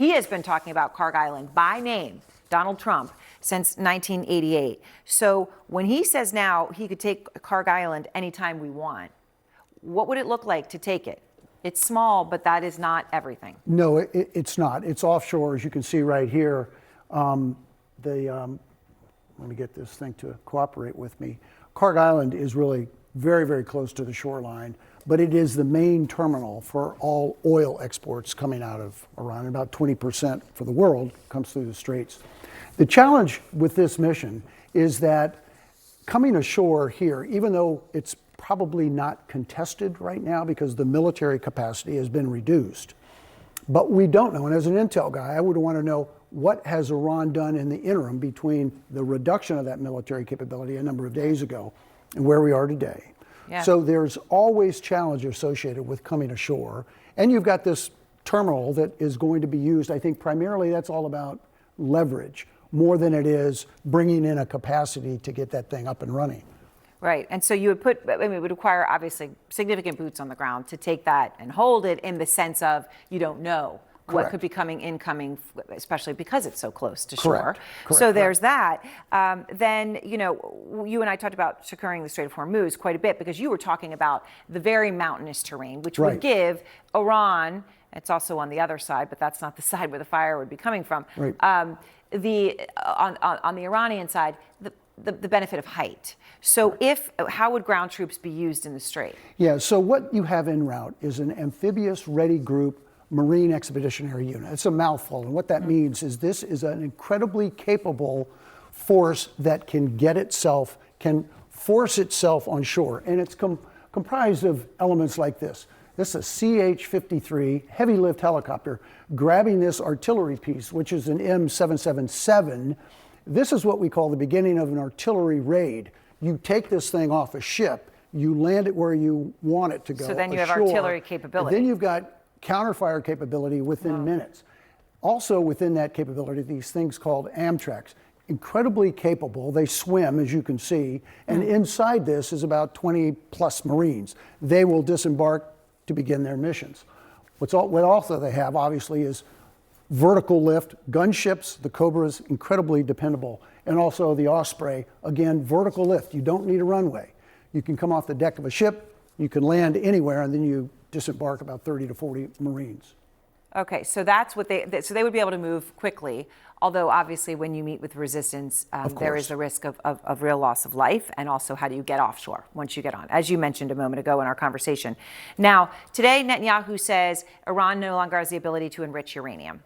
He has been talking about Kharg Island by name, Donald Trump, since 1988. So when he says now he could take Kharg Island anytime we want, what would it look like to take it? It's small, but that is not everything. No, it's not. It's offshore, as you can see right here. Let me get this thing to cooperate with me. Kharg Island is really very, very close to the shoreline, but it is the main terminal for all oil exports coming out of Iran. About 20% for the world comes through the straits. The challenge with this mission is that coming ashore here, even though it's probably not contested right now because the military capacity has been reduced, but we don't know. And as an intel guy, I would want to know, what has Iran done in the interim between the reduction of that military capability a number of days ago and where we are today? Yeah. So there's always challenge associated with coming ashore. And you've got this terminal that is going to be used, I think primarily that's all about leverage, more than it is bringing in a capacity to get that thing up and running. Right, and so you would put, I mean, it would require obviously significant boots on the ground to take that and hold it, in the sense of you don't know what could be incoming, especially because it's so close to shore. Correct. So there's that. Then, you know, you and I talked about securing the Strait of Hormuz quite a bit, because you were talking about the very mountainous terrain, which would give Iran, it's also on the other side, but that's not the side where the fire would be coming from, on the Iranian side, the benefit of height. So how would ground troops be used in the strait? Yeah, so what you have en route is an amphibious ready group Marine Expeditionary Unit. It's a mouthful, and what that means is this is an incredibly capable force that can force itself on shore, and it's comprised of elements like this. This is a CH-53 heavy lift helicopter grabbing this artillery piece, which is an M777. This is what we call the beginning of an artillery raid. You take this thing off a ship, you land it where you want it to go. So then you have artillery capability. Then you've got counterfire capability within minutes. Also within that capability, these things called Amtraks, incredibly capable. They swim, as you can see, and inside this is about 20 plus Marines. They will disembark to begin their missions. What also they have, obviously, is vertical lift, gunships, the Cobras, incredibly dependable, and also the Osprey, again, vertical lift. You don't need a runway. You can come off the deck of a ship, you can land anywhere, and then you disembark about 30 to 40 Marines. Okay, so that's what so they would be able to move quickly, although obviously when you meet with resistance, there is a risk of real loss of life, and also how do you get offshore once you get on, as you mentioned a moment ago in our conversation. Now, today Netanyahu says Iran no longer has the ability to enrich uranium,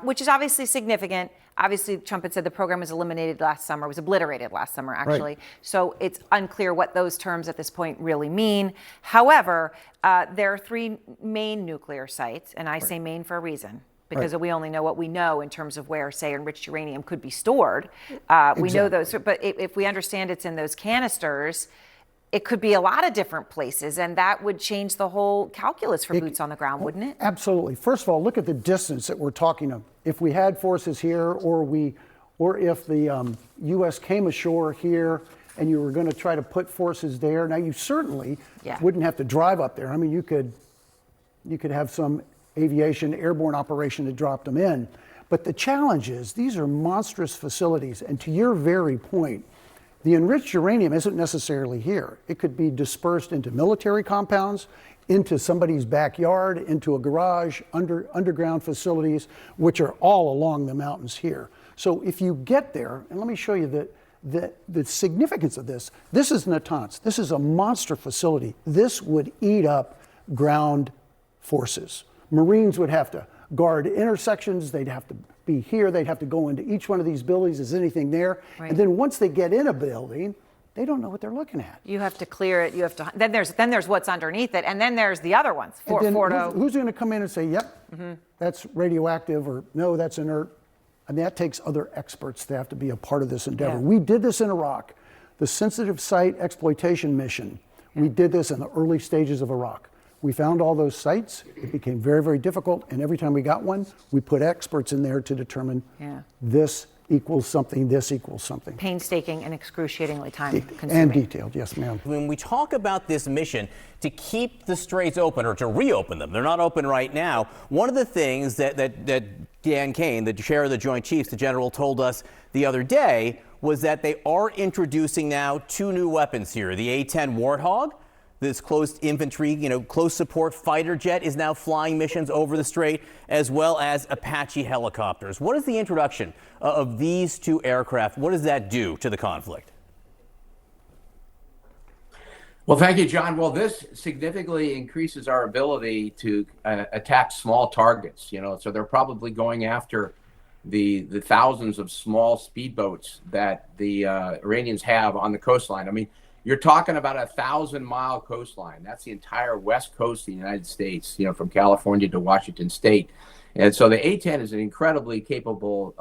which is obviously significant. Obviously, Trump had said the program was obliterated last summer, actually. Right. So it's unclear what those terms at this point really mean. However, there are 3 main nuclear sites, and I say main for a reason, because we only know what we know in terms of where, say, enriched uranium could be stored. We know those, but if we understand it's in those canisters, it could be a lot of different places, and that would change the whole calculus for boots on the ground, wouldn't it? Absolutely. First of all, look at the distance that we're talking of. If we had forces here, or if the U.S. came ashore here, and you were going to try to put forces there, now you certainly wouldn't have to drive up there. I mean, you could have some aviation airborne operation that dropped them in. But the challenge is, these are monstrous facilities, and to your very point, the enriched uranium isn't necessarily here. It could be dispersed into military compounds, into somebody's backyard, into a garage, underground facilities, which are all along the mountains here. So if you get there, and let me show you the significance of this. This is Natanz. This is a monster facility. This would eat up ground forces. Marines would have to guard intersections. They'd have to be here. They'd have to go into each one of these buildings. Is anything there? Right. And then once they get in a building, they don't know what they're looking at. You have to clear it. You have to. Then there's what's underneath it, and then there's the other ones. Who's going to come in and say, "Yep, that's radioactive," or "No, that's inert"? I mean, that takes other experts to have to be a part of this endeavor. Yeah. We did this in Iraq, the sensitive site exploitation mission. Yeah. We did this in the early stages of Iraq. We found all those sites. It became very, very difficult. And every time we got one, we put experts in there to determine this equals something, this equals something. Painstaking and excruciatingly time-consuming. And detailed, yes, ma'am. When we talk about this mission to keep the straits open or to reopen them, they're not open right now. One of the things that Dan Kane, the chair of the Joint Chiefs, the general, told us the other day was that they are introducing now 2 new weapons here. The A-10 Warthog, this close infantry, close support fighter jet, is now flying missions over the strait, as well as Apache helicopters. What is the introduction of these 2 aircraft? What does that do to the conflict? Well, thank you, John. Well, this significantly increases our ability to attack small targets. So they're probably going after the thousands of small speedboats that the Iranians have on the coastline. I mean, you're talking about a 1,000-mile coastline. That's the entire west coast of the United States, from California to Washington State. And so the A-10 is an incredibly capable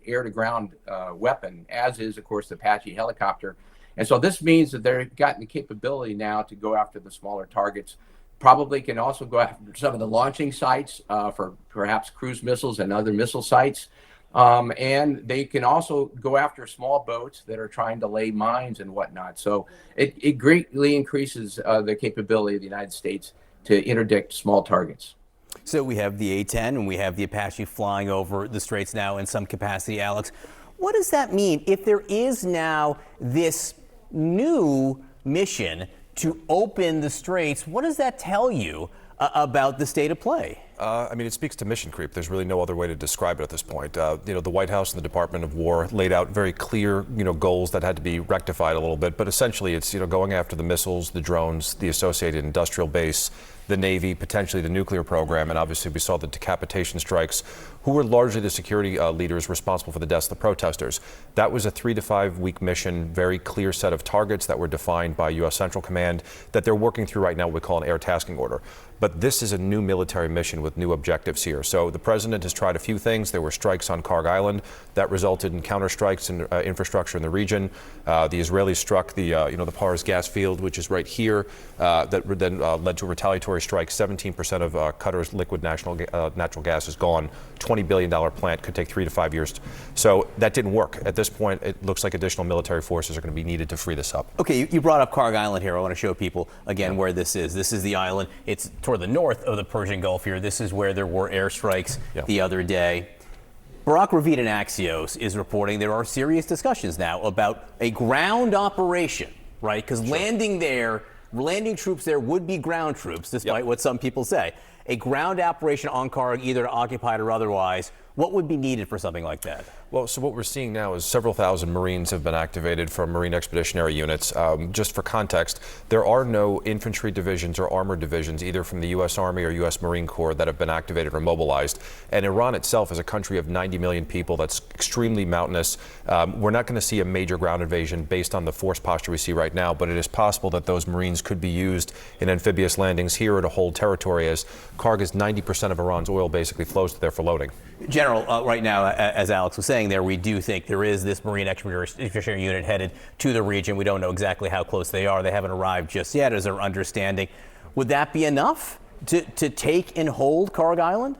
air-to-ground weapon, as is, of course, the Apache helicopter. And so this means that they've gotten the capability now to go after the smaller targets. Probably can also go after some of the launching sites for perhaps cruise missiles and other missile sites. And they can also go after small boats that are trying to lay mines and whatnot. So it greatly increases the capability of the United States to interdict small targets. So we have the A-10 and we have the Apache flying over the straits now in some capacity. Alex, what does that mean if there is now this new mission to open the straits? What does that tell you about the state of play? I mean, it speaks to mission creep. There's really no other way to describe it at this point. The White House and the Department of War laid out very clear, goals that had to be rectified a little bit. But essentially, it's, going after the missiles, the drones, the associated industrial base, the Navy, potentially the nuclear program. And obviously, we saw the decapitation strikes, who were largely the security leaders responsible for the deaths of the protesters. That was a 3 to 5 week mission, very clear set of targets that were defined by U.S. Central Command that they're working through right now, what we call an air tasking order. But this is a new military mission with new objectives here. So the president has tried a few things. There were strikes on Kharg Island that resulted in counterstrikes in infrastructure in the region. The Israelis struck the Pars gas field, which is right here, that then led to a retaliatory strike. 17% of Qatar's liquid natural gas is gone. $20 billion plant could take 3 to 5 years. So that didn't work. At this point, it looks like additional military forces are going to be needed to free this up. Okay, you brought up Kharg Island here. I want to show people again where this is. This is the island. It's toward the north of the Persian Gulf here. This is where there were airstrikes the other day. Barak Ravid in Axios is reporting there are serious discussions now about a ground operation, right? Because landing troops there would be ground troops, despite what some people say. A ground operation on Kharg, either occupied or otherwise. What would be needed for something like that? Well, so what we're seeing now is several thousand Marines have been activated from Marine Expeditionary Units. Just for context, there are no infantry divisions or armored divisions, either from the U.S. Army or U.S. Marine Corps, that have been activated or mobilized. And Iran itself is a country of 90 million people that's extremely mountainous. We're not going to see a major ground invasion based on the force posture we see right now, but it is possible that those Marines could be used in amphibious landings here or to hold territory, as Kharg is 90% of Iran's oil basically flows to there for loading. General, right now, as Alex was saying there, we do think there is this Marine Expeditionary Unit headed to the region. We don't know exactly how close they are. They haven't arrived just yet, is our understanding. Would that be enough to take and hold Kharg Island?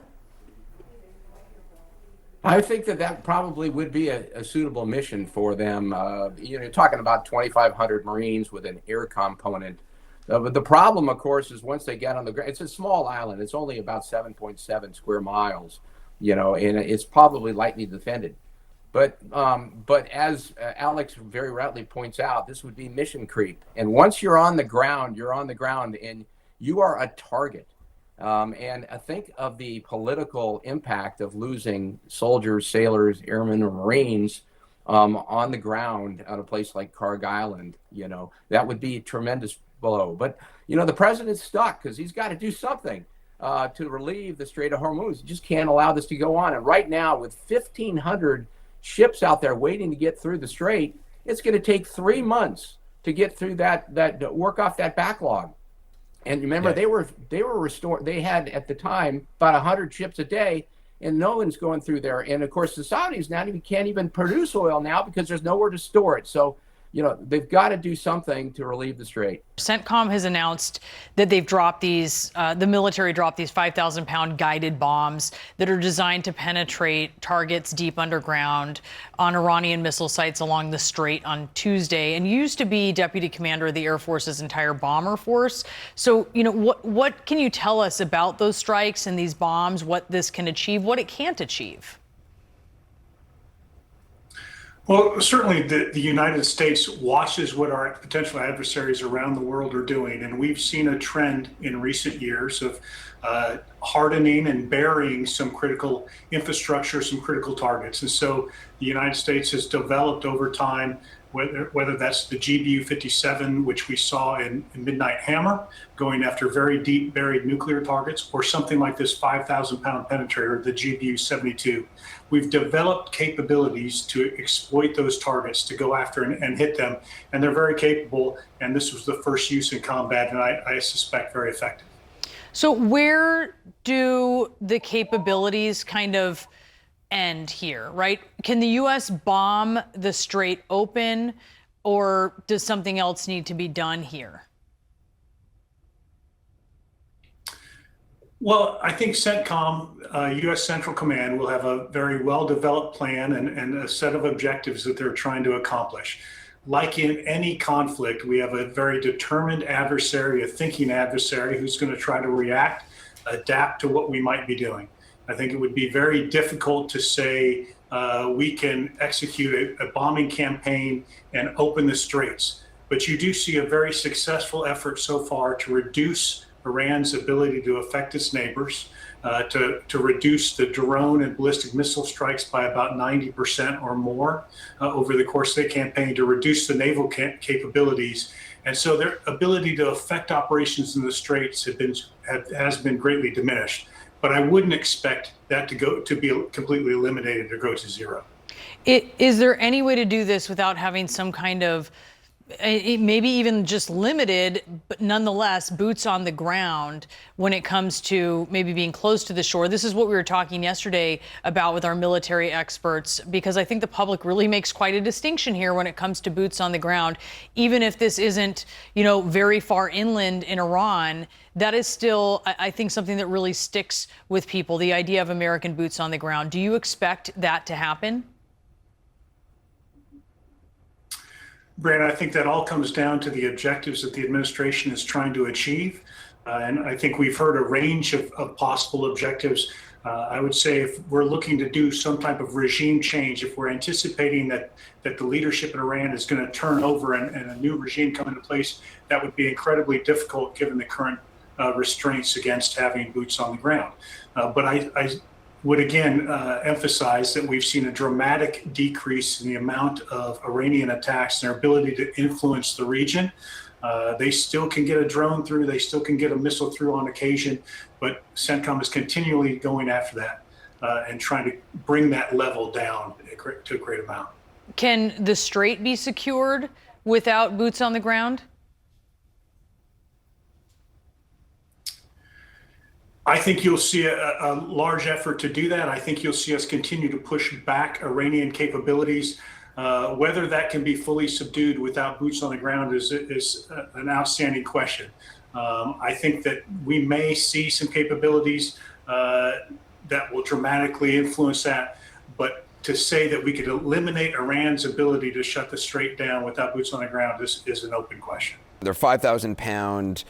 I think that probably would be a suitable mission for them. You're talking about 2,500 Marines with an air component. But the problem, of course, is once they get on the ground, it's a small island. It's only about 7.7 square miles. And it's probably lightly defended. But as Alex very rightly points out, this would be mission creep. And once you're on the ground, and you are a target. And I think of the political impact of losing soldiers, sailors, airmen, or Marines on the ground on a place like Kharg Island. That would be a tremendous blow. But, the president's stuck because he's got to do something. To relieve the Strait of Hormuz. You just can't allow this to go on. And right now, with 1,500 ships out there waiting to get through the strait, it's going to take 3 months to get through that work off that backlog. And remember, they were restored. They had at the time about 100 ships a day, and no one's going through there. And of course, the Saudis now can't even produce oil now because there's nowhere to store it. So they've got to do something to relieve the strait. CENTCOM has announced that they've dropped the military dropped these 5,000-pound guided bombs that are designed to penetrate targets deep underground on Iranian missile sites along the strait on Tuesday. And you used to be deputy commander of the Air Force's entire bomber force. So, what can you tell us about those strikes and these bombs, what this can achieve, what it can't achieve? Well, certainly the United States watches what our potential adversaries around the world are doing, and we've seen a trend in recent years of hardening and burying some critical infrastructure, some critical targets. And so the United States has developed over time, whether that's the GBU-57, which we saw in Midnight Hammer, going after very deep buried nuclear targets, or something like this 5,000-pound penetrator, the GBU-72. We've developed capabilities to exploit those targets, to go after and hit them, and they're very capable, and this was the first use in combat, and I suspect very effective. So where do the capabilities kind of end here, right? Can the U.S. bomb the strait open, or does something else need to be done here? Well, I think CENTCOM, U.S. Central Command, will have a very well-developed plan and a set of objectives that they're trying to accomplish. Like in any conflict, we have a very determined adversary, a thinking adversary, who's going to try to react, adapt to what we might be doing. I think it would be very difficult to say we can execute a bombing campaign and open the straits. But you do see a very successful effort so far to reduce Iran's ability to affect its neighbors, to reduce the drone and ballistic missile strikes by about 90% or more over the course of the campaign, to reduce the naval capabilities. And so their ability to affect operations in the straits has been greatly diminished. But I wouldn't expect that to be completely eliminated or go to zero. Is there any way to do this without having some kind of, maybe even just limited, but nonetheless, boots on the ground when it comes to maybe being close to the shore? This is what we were talking yesterday about with our military experts, because I think the public really makes quite a distinction here when it comes to boots on the ground. Even if this isn't, very far inland in Iran, that is still, I think, something that really sticks with people, the idea of American boots on the ground. Do you expect that to happen? Brent, I think that all comes down to the objectives that the administration is trying to achieve. And I think we've heard a range of possible objectives. I would say if we're looking to do some type of regime change, if we're anticipating that the leadership in Iran is going to turn over and a new regime come into place, that would be incredibly difficult given the current restraints against having boots on the ground. But I would again emphasize that we've seen a dramatic decrease in the amount of Iranian attacks and their ability to influence the region. They still can get a drone through, they still can get a missile through on occasion, but CENTCOM is continually going after that and trying to bring that level down to a great amount. Can the strait be secured without boots on the ground? I think you'll see a large effort to do that. I think you'll see us continue to push back Iranian capabilities. Whether that can be fully subdued without boots on the ground is an outstanding question. I think that we may see some capabilities that will dramatically influence that. But to say that we could eliminate Iran's ability to shut the strait down without boots on the ground is an open question. They're 5,000-pound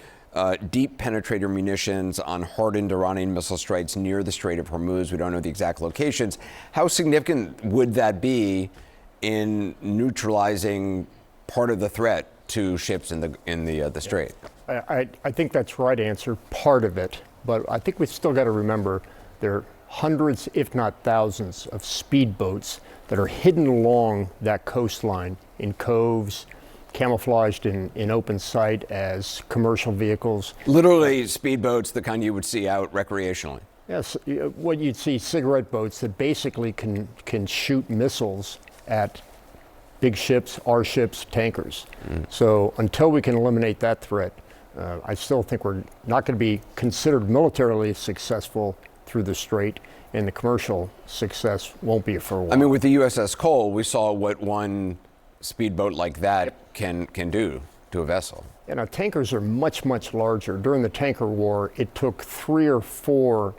deep penetrator munitions on hardened Iranian missile strikes near the Strait of Hormuz. We don't know the exact locations. How significant would that be in neutralizing part of the threat to ships in the strait? I think that's right answer, part of it. But I think we've still got to remember there are hundreds, if not thousands, of speedboats that are hidden along that coastline in coves, camouflaged in open sight as commercial vehicles. Literally speedboats, the kind you would see out recreationally. Yes, what you'd see, cigarette boats that basically can shoot missiles at big ships, our ships, tankers. So until we can eliminate that threat, I still think we're not going to be considered militarily successful through the strait, and the commercial success won't be for a while. I mean, with the USS Cole, we saw what one speedboat like that can do to a vessel. You know, tankers are much, much larger. During the tanker war, it took 3 or 4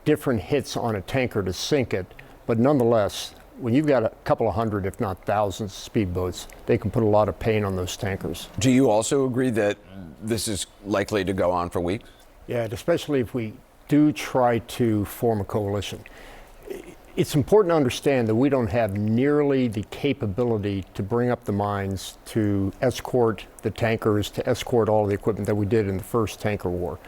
different hits on a tanker to sink it. But nonetheless, when you've got a couple of hundred, if not thousands, speedboats, they can put a lot of pain on those tankers. Do you also agree that this is likely to go on for weeks? Yeah, and especially if we do try to form a coalition. It's important to understand that we don't have nearly the capability to bring up the mines, to escort the tankers, to escort all the equipment that we did in the first tanker war.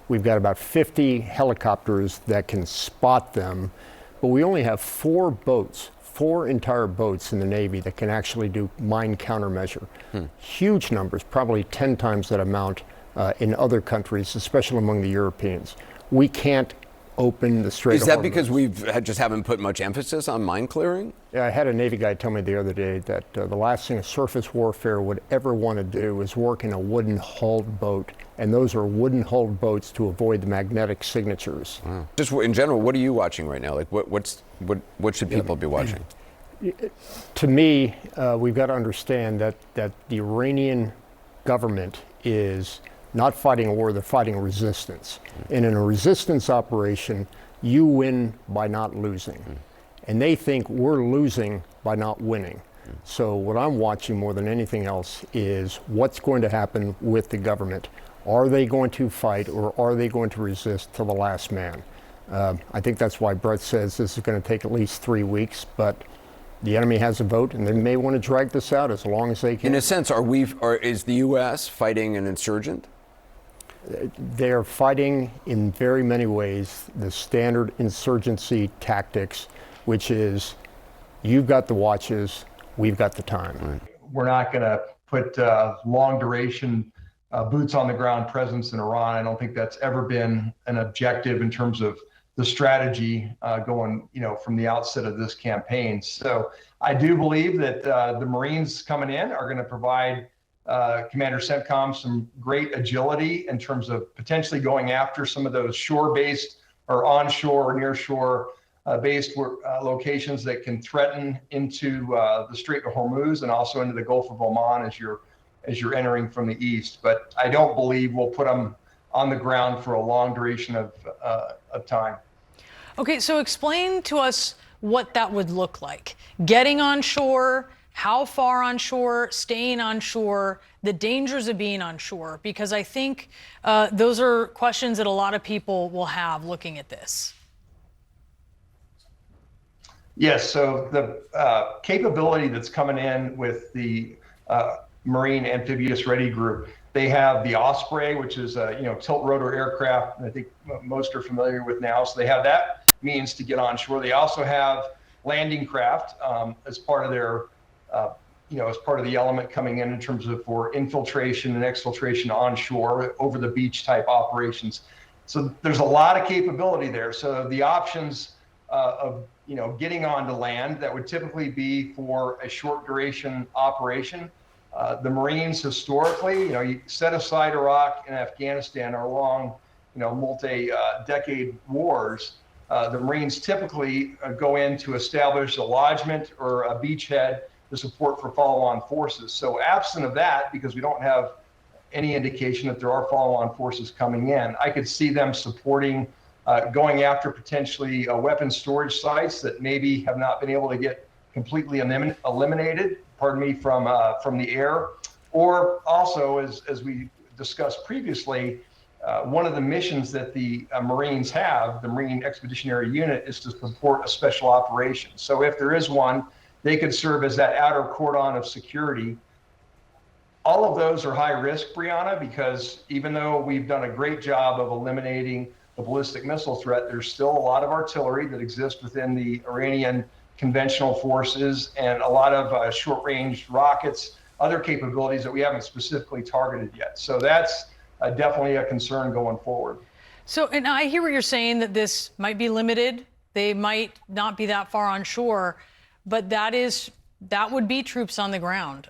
We've got about 50 helicopters that can spot them, but we only have 4 boats, 4 entire boats in the Navy that can actually do mine countermeasure. Huge numbers, probably 10 times that amount in other countries, especially among the Europeans. We can't open the Strait of Hormuz. Is that because we just haven't put much emphasis on mine clearing? Yeah, I had a Navy guy tell me the other day that the last thing a surface warfare would ever want to do is work in a wooden hulled boat, and those are wooden hulled boats to avoid the magnetic signatures. Wow. Just in general, what are you watching right now? Like, what should people be watching? To me, we've got to understand that the Iranian government is not fighting a war, they're fighting a resistance. And in a resistance operation, you win by not losing. And they think we're losing by not winning. So what I'm watching more than anything else is what's going to happen with the government. Are they going to fight, or are they going to resist to the last man? I think that's why Brett says this is going to take at least 3 weeks, but the enemy has a vote, and they may want to drag this out as long as they can. In a sense, is the U.S. fighting an insurgent? They're fighting in very many ways the standard insurgency tactics, which is you've got the watches, we've got the time. Right. We're not going to put long duration boots on the ground presence in Iran. I don't think that's ever been an objective in terms of the strategy going, from the outset of this campaign. So I do believe that the Marines coming in are going to provide Commander CENTCOM some great agility in terms of potentially going after some of those shore-based or onshore or nearshore based locations that can threaten into the Strait of Hormuz and also into the Gulf of Oman as you're entering from the east. But I don't believe we'll put them on the ground for a long duration of time. Okay, so explain to us what that would look like. Getting on shore, how far on shore, staying on shore, the dangers of being on shore, because I think those are questions that a lot of people will have looking at this. Yes, so the capability that's coming in with the Marine Amphibious Ready Group, they have the Osprey, which is a tilt rotor aircraft, and I think most are familiar with now. So they have that means to get on shore. They also have landing craft as part of their as part of the element coming in terms of for infiltration and exfiltration onshore, over the beach type operations. So there's a lot of capability there. So the options of getting onto land, that would typically be for a short duration operation. The Marines historically, you set aside Iraq and Afghanistan are long, multi-decade wars. The Marines typically go in to establish a lodgement or a beachhead to support for follow-on forces. So absent of that, because we don't have any indication that there are follow-on forces coming in, I could see them supporting going after potentially weapon storage sites that maybe have not been able to get completely eliminated, from the air. Or also, as we discussed previously, one of the missions that the Marines have, the Marine Expeditionary Unit, is to support a special operation. So if there is one, they could serve as that outer cordon of security. All of those are high risk, Brianna, because even though we've done a great job of eliminating the ballistic missile threat, there's still a lot of artillery that exists within the Iranian conventional forces and a lot of short-range rockets, other capabilities that we haven't specifically targeted yet. So that's definitely a concern going forward. So, and I hear what you're saying, that this might be limited. They might not be that far on shore, but that would be troops on the ground.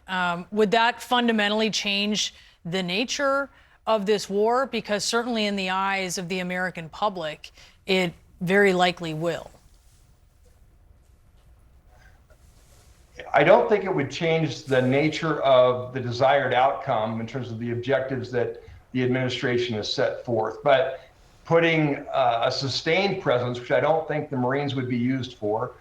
Would that fundamentally change the nature of this war? Because certainly in the eyes of the American public, it very likely will. I don't think it would change the nature of the desired outcome in terms of the objectives that the administration has set forth. But putting a sustained presence, which I don't think the Marines would be used for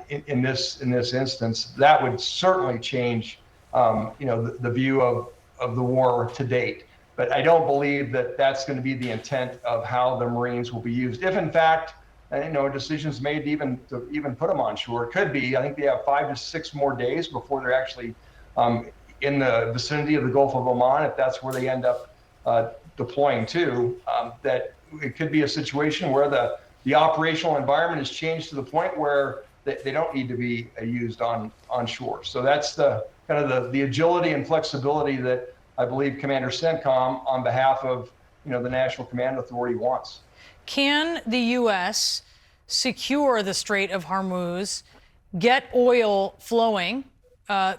in this instance, that would certainly change the view of the war to date. But I don't believe that that's going to be the intent of how the Marines will be used. If in fact, decisions made to even put them on shore, it could be. I think they have 5 to 6 more days before they're actually in the vicinity of the Gulf of Oman. If that's where they end up deploying to, that it could be a situation where the operational environment has changed to the point where they don't need to be used on shore. So that's the kind of the agility and flexibility that I believe Commander CENTCOM, on behalf of the National Command Authority, wants. Can the U.S. secure the Strait of Hormuz, get oil flowing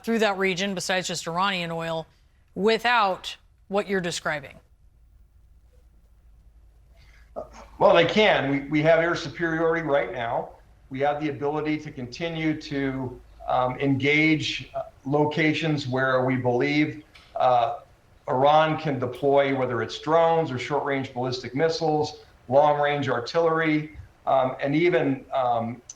through that region, besides just Iranian oil, without what you're describing? Well, they can. We have air superiority right now. We have the ability to continue to engage locations where we believe Iran can deploy, whether it's drones or short-range ballistic missiles, long-range artillery, and even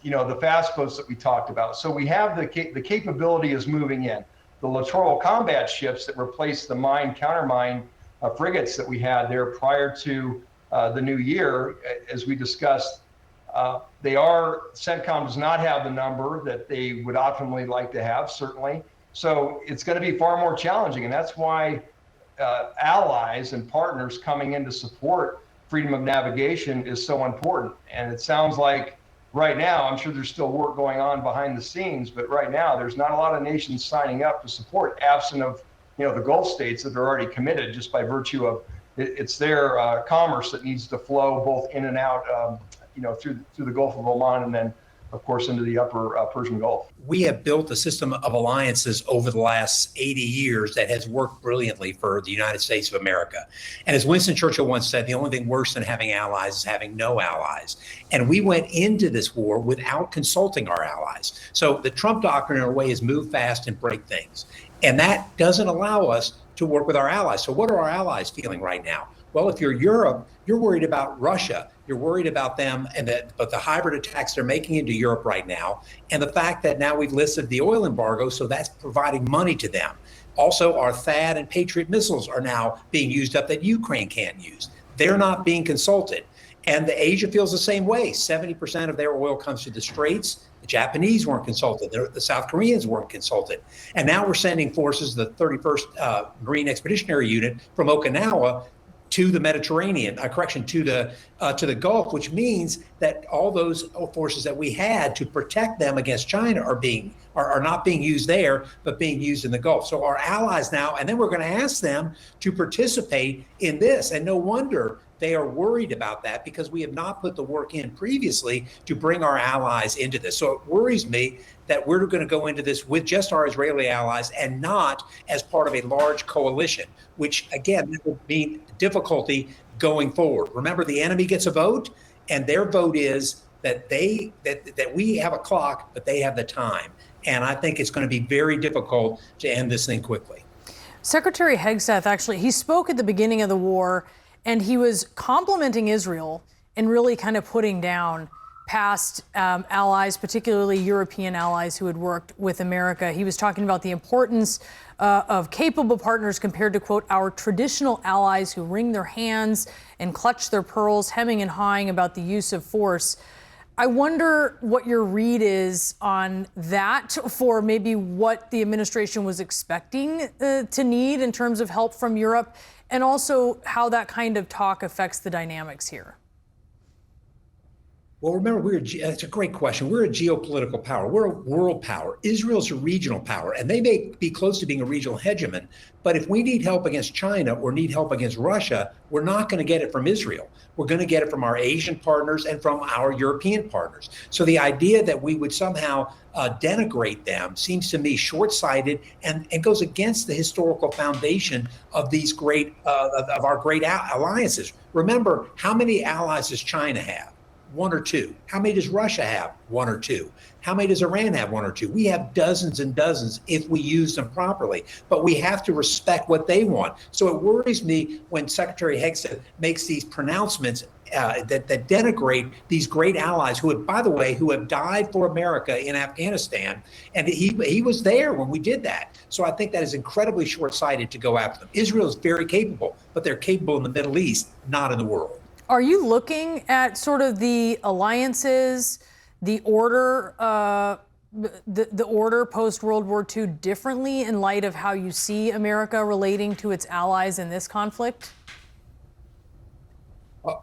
the fast boats that we talked about. So we have the capability is moving in. The littoral combat ships that replace the countermine frigates that we had there prior to the new year, as we discussed, CENTCOM does not have the number that they would optimally like to have, certainly. So it's going to be far more challenging, and that's why allies and partners coming in to support freedom of navigation is so important. And it sounds like right now, I'm sure there's still work going on behind the scenes, but right now there's not a lot of nations signing up to support, absent of the Gulf states that are already committed just by virtue of it's their commerce that needs to flow both in and out, through the Gulf of Oman and then, of course, into the upper Persian Gulf. We have built a system of alliances over the last 80 years that has worked brilliantly for the United States of America. And as Winston Churchill once said, the only thing worse than having allies is having no allies. And we went into this war without consulting our allies. So the Trump doctrine, in a way, is move fast and break things. And that doesn't allow us to work with our allies. So what are our allies feeling right now? Well, if you're Europe, you're worried about Russia. You're worried about them but the hybrid attacks they're making into Europe right now, and the fact that now we've lifted the oil embargo, so that's providing money to them. Also, our THAAD and Patriot missiles are now being used up that Ukraine can't use. They're not being consulted. And Asia feels the same way. 70% of their oil comes through the Straits. The Japanese weren't consulted. The South Koreans weren't consulted. And now we're sending forces, the 31st Marine Expeditionary Unit from Okinawa to the Mediterranean, to the Gulf, which means that all those forces that we had to protect them against China are not being used there, but being used in the Gulf. So our allies now, and then we're going to ask them to participate in this. And no wonder they are worried about that, because we have not put the work in previously to bring our allies into this. So it worries me that we're going to go into this with just our Israeli allies and not as part of a large coalition, which again would mean difficulty going forward. Remember, the enemy gets a vote, and their vote is that we have a clock, but they have the time. And I think it's going to be very difficult to end this thing quickly. Secretary Hegseth, actually, he spoke at the beginning of the war, and he was complimenting Israel and really kind of putting down past allies, particularly European allies who had worked with America. He was talking about the importance of capable partners compared to, quote, our traditional allies who wring their hands and clutch their pearls, hemming and hawing about the use of force. I wonder what your read is on that, for maybe what the administration was expecting to need in terms of help from Europe, and also how that kind of talk affects the dynamics here. Well, remember, that's a great question. We're a geopolitical power. We're a world power. Israel's a regional power, and they may be close to being a regional hegemon. But if we need help against China or need help against Russia, we're not going to get it from Israel. We're going to get it from our Asian partners and from our European partners. So the idea that we would somehow denigrate them seems to me short-sighted and goes against the historical foundation of these great of our great alliances. Remember, how many allies does China have? 1 or 2. How many does Russia have? 1 or 2. How many does Iran have? 1 or 2. We have dozens and dozens if we use them properly, but we have to respect what they want. So it worries me when Secretary Hegseth makes these pronouncements that denigrate these great allies who have, by the way, who have died for America in Afghanistan. And he was there when we did that. So I think that is incredibly short-sighted to go after them. Israel is very capable, but they're capable in the Middle East, not in the world. Are you looking at sort of the alliances, the order, the order post World War II differently in light of how you see America relating to its allies in this conflict?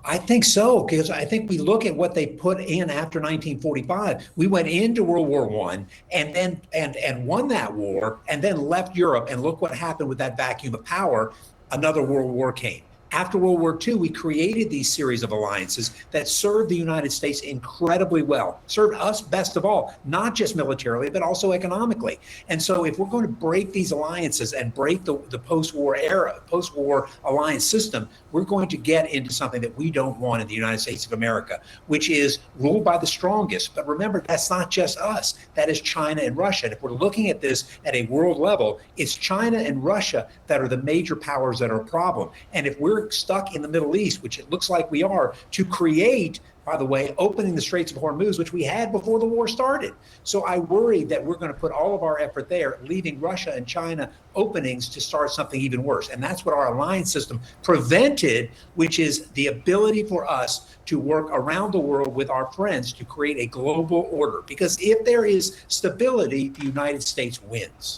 I think so, because I think we look at what they put in after 1945. We went into World War I and then and won that war, and then left Europe. And look what happened with that vacuum of power. Another world war came. After World War II, we created these series of alliances that served the United States incredibly well, served us best of all, not just militarily, but also economically. And so if we're going to break these alliances and break the post-war era, post-war alliance system, we're going to get into something that we don't want in the United States of America, which is ruled by the strongest. But remember, that's not just us. That is China and Russia. And if we're looking at this at a world level, it's China and Russia that are the major powers that are a problem. And if we're stuck in the Middle East, which it looks like we are, to create, by the way, opening the Straits of Hormuz, which we had before the war started. So I worry that we're going to put all of our effort there, leaving Russia and China openings to start something even worse. And that's what our alliance system prevented, which is the ability for us to work around the world with our friends to create a global order. Because if there is stability, the United States wins.